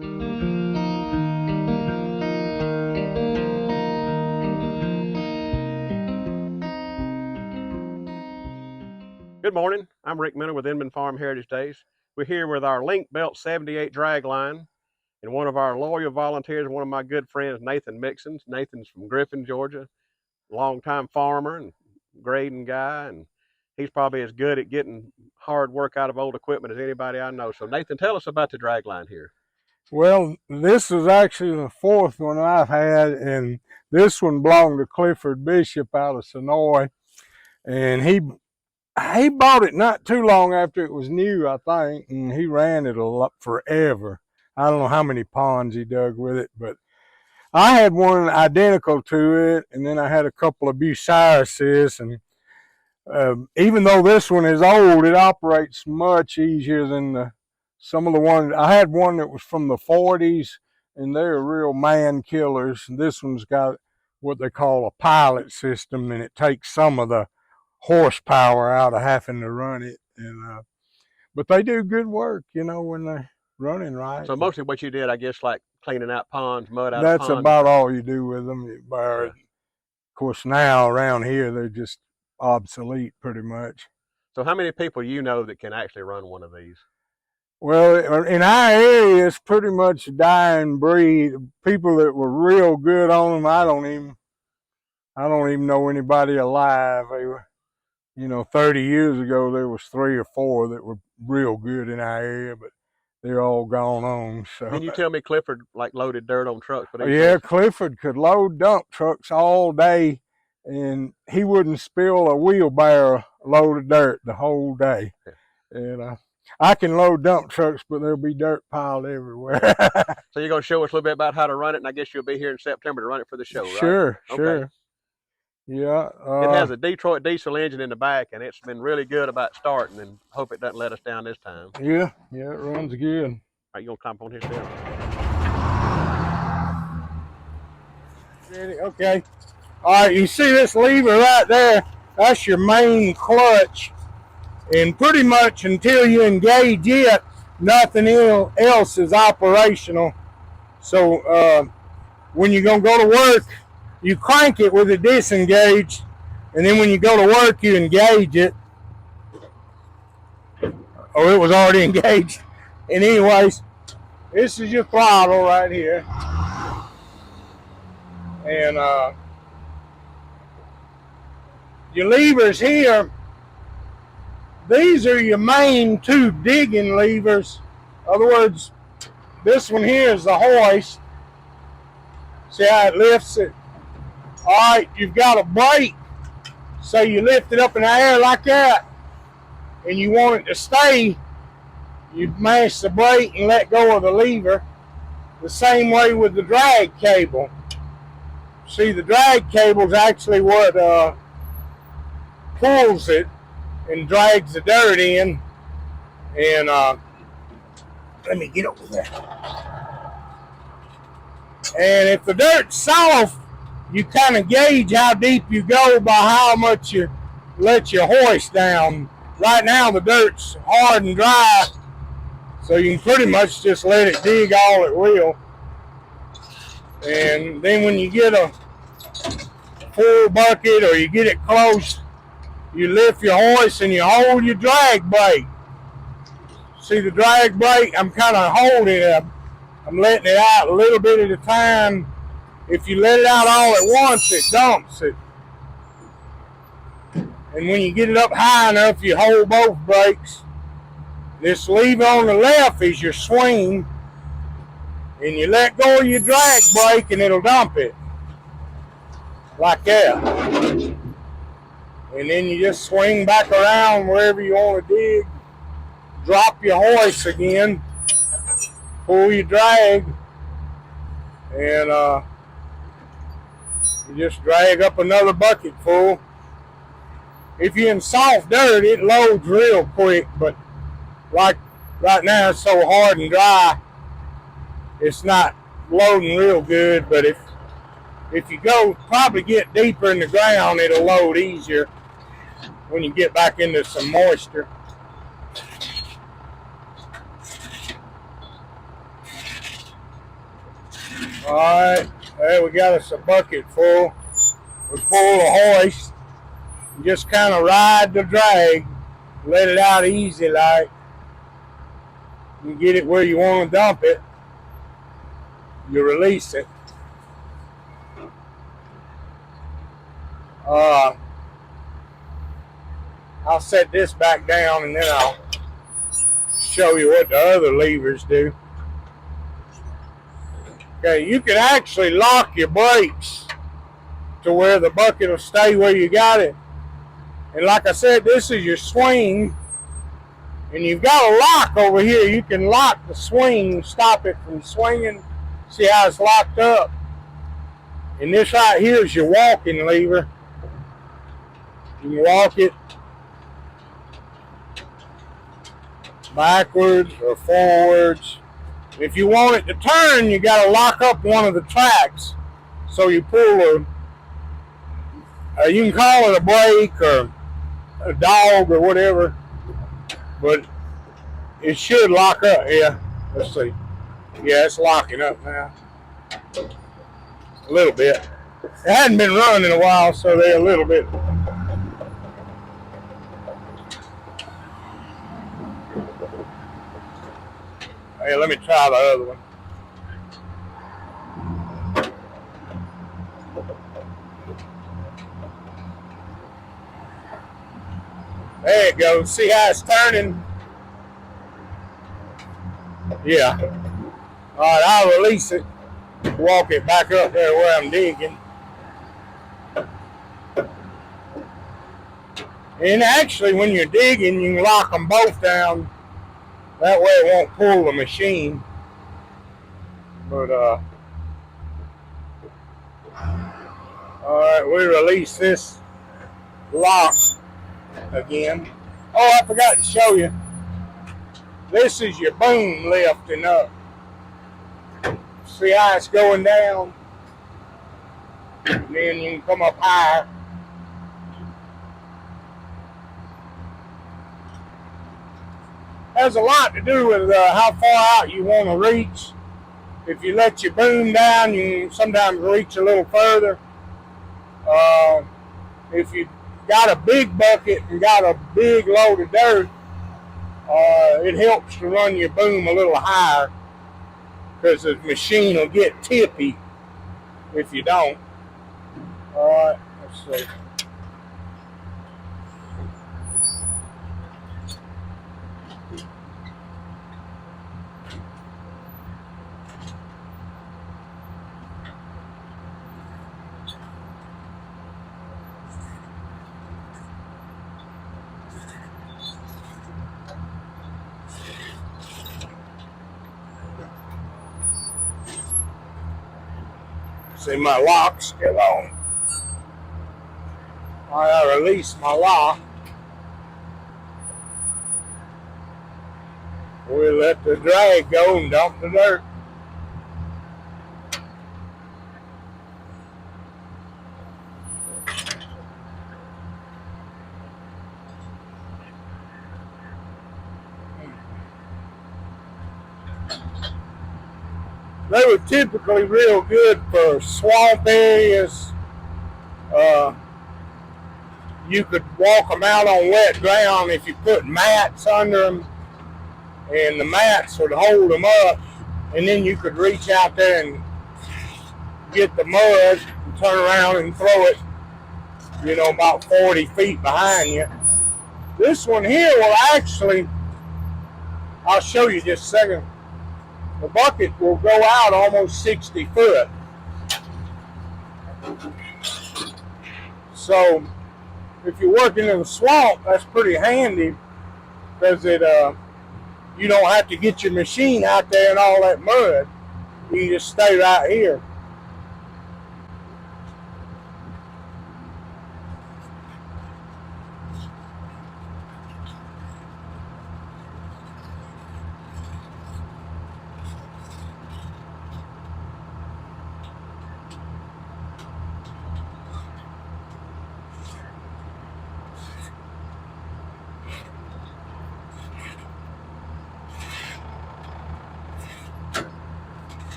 Good morning. I'm Rick Miller with Inman Farm Heritage Days. We're here with our Linkbelt 78 Dragline, and one of our loyal volunteers, one of my good friends, Nathan Mixon. Nathan's from Griffin, Georgia, longtime farmer and grading guy, and he's probably as good at getting hard work out of old equipment as anybody I know. So Nathan, tell us about the Dragline here. Well, this is actually the fourth one I've had, and this one belonged to Clifford Bishop out of Sonoy, and he bought it not too long after it was new, I think, and he ran it a lot forever. I don't know how many ponds he dug with it, but I had one identical to it, and then I had a couple of Bucyrus's, and even though this one is old, it operates much easier than some of the ones. I had one that was from the 40s, and they're real man killers. And this one's got what they call a pilot system, and it takes some of the horsepower out of having to run it. And but they do good work, you know, when they're running right. So mostly what you did, I guess, like cleaning out ponds, mud out That's of ponds. about all you do with them. Of course, now around here, they're just obsolete pretty much. So how many people you know that can actually run one of these? Well, in our area, it's pretty much a dying breed. People that were real good on them, I don't even know anybody alive. They were, 30 years ago, there was 3 or 4 that were real good in our area, but they're all gone on. So. Can you tell me Clifford like loaded dirt on trucks? Yeah, Clifford could load dump trucks all day, and he wouldn't spill a wheelbarrow load of dirt the whole day. And I can load dump trucks, but there'll be dirt piled everywhere. So you're going to show us a little bit about how to run it, and I guess you'll be here in September to run it for the show, right? Sure, okay. Sure. Yeah. It has a Detroit diesel engine in the back, and it's been really good about starting, and hope it doesn't let us down this time. Yeah, it runs good. All right, you going to climb on his tail? Ready? Okay. All right, you see this lever right there? That's your main clutch. And pretty much until you engage it, nothing else is operational. So when you're going to go to work, you crank it with it disengaged, and then when you go to work, you engage it. Oh, it was already engaged. And anyways, this is your throttle right here. And your levers here, these are your main 2 digging levers. In other words, this one here is the hoist. See how it lifts it? All right, you've got a brake. So you lift it up in the air like that, and you want it to stay, you mash the brake and let go of the lever. The same way with the drag cable. See, the drag cable is actually what pulls it and drags the dirt in. And let me get over there. And if the dirt's soft, you kind of gauge how deep you go by how much you let your hoist down. Right now the dirt's hard and dry, so you can pretty much just let it dig all it will. And then when you get a full bucket or you get it close, you lift your hoist and you hold your drag brake. See the drag brake? I'm kind of holding it. I'm letting it out a little bit at a time. If you let it out all at once, it dumps it. And when you get it up high enough, you hold both brakes. This lever on the left is your swing. And you let go of your drag brake and it'll dump it. Like that. And then you just swing back around wherever you want to dig. Drop your hoist again. Pull your drag. And you just drag up another bucket full. If you're in soft dirt, it loads real quick, but like right now it's so hard and dry, it's not loading real good. But if you go probably get deeper in the ground, it'll load easier when you get back into some moisture. All right, there we got us a bucket full. We pull the hoist and just kind of ride the drag, let it out easy like. You get it where you want to dump it, you release it. I'll set this back down and then I'll show you what the other levers do. Okay, you can actually lock your brakes to where the bucket will stay where you got it. And like I said, this is your swing. And you've got a lock over here. You can lock the swing, stop it from swinging. See how it's locked up? And this right here is your walking lever. You can walk it backwards or forwards. If you want it to turn, you got to lock up one of the tracks. So you pull you can call it a brake or a dog or whatever, but it should lock up. Yeah, let's see. Yeah, it's locking up now. A little bit. It hadn't been running in a while, so they're a little bit. Hey, let me try the other one. There it goes. See how it's turning? Yeah. All right, I'll release it. Walk it back up there where I'm digging. And actually, when you're digging, you can lock them both down. That way it won't pull the machine. But, all right, we release this lock again. Oh, I forgot to show you. This is your boom lifting up. See how it's going down? And then you can come up higher. Has a lot to do with how far out you want to reach. If you let your boom down, you can sometimes reach a little further. If you got a big bucket and got a big load of dirt, it helps to run your boom a little higher because the machine will get tippy if you don't. All right, let's see. See, my lock's still on. All right, I release my lock. We let the drag go and dump the dirt. They were typically real good for swamp areas. You could walk them out on wet ground if you put mats under them, and the mats would hold them up, and then you could reach out there and get the mud and turn around and throw it, about 40 feet behind you. This one here will actually, I'll show you just a second. The bucket will go out almost 60 foot. So if you're working in the swamp, that's pretty handy because you don't have to get your machine out there and all that mud. You can just stay right here.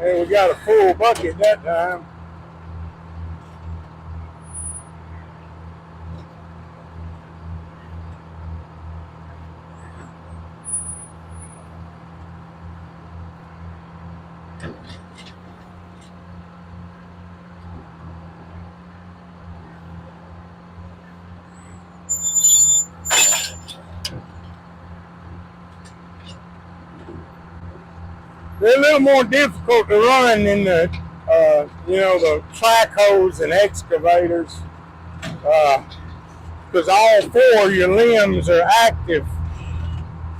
And we got a full bucket that time. They're a little more difficult to run than the, the track hoes and excavators, because all four of your limbs are active.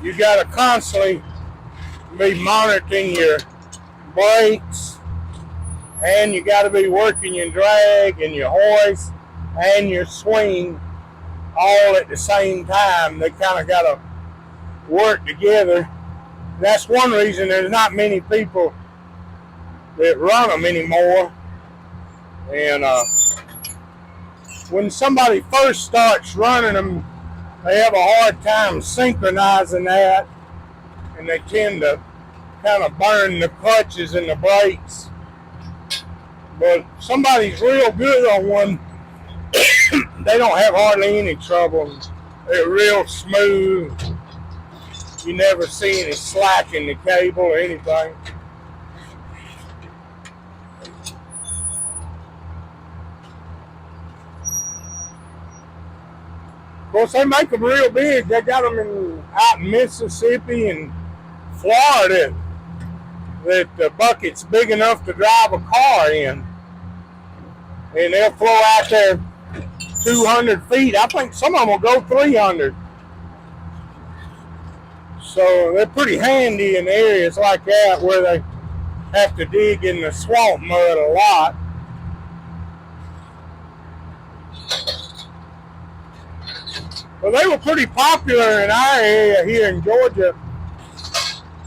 You got to constantly be monitoring your brakes, and you got to be working your drag and your hoist and your swing all at the same time. They kind of got to work together. That's one reason there's not many people that run them anymore. And when somebody first starts running them, they have a hard time synchronizing that, and they tend to kind of burn the clutches and the brakes. But somebody's real good on one, they don't have hardly any trouble. They're real smooth. You never see any slack in the cable or anything. Of course, they make them real big. They got them out in Mississippi and Florida that the bucket's big enough to drive a car in. And they'll flow out there 200 feet. I think some of them will go 300. So they're pretty handy in areas like that where they have to dig in the swamp mud a lot. Well, they were pretty popular in our area here in Georgia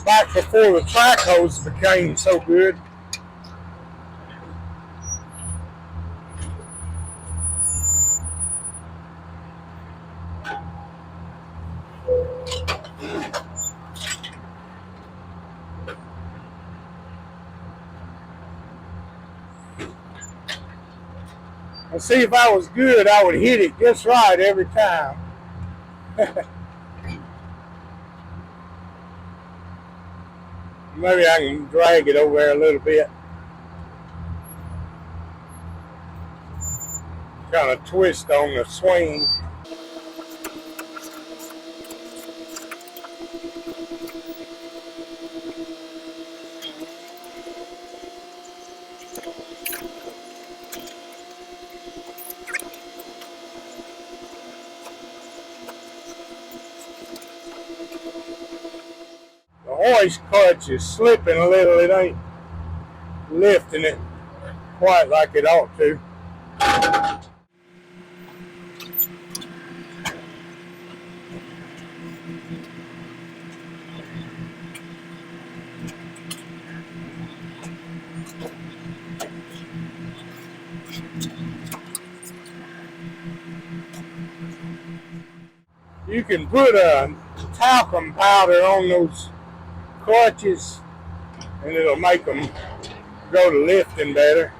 back before the track hose became so good. And see, if I was good, I would hit it just right every time. Maybe I can drag it over there a little bit. Kind of twist on the swing. The hoist clutch is slipping a little. It ain't lifting it quite like it ought to. You can put a talcum powder on those clutches and it'll make them go to lifting better.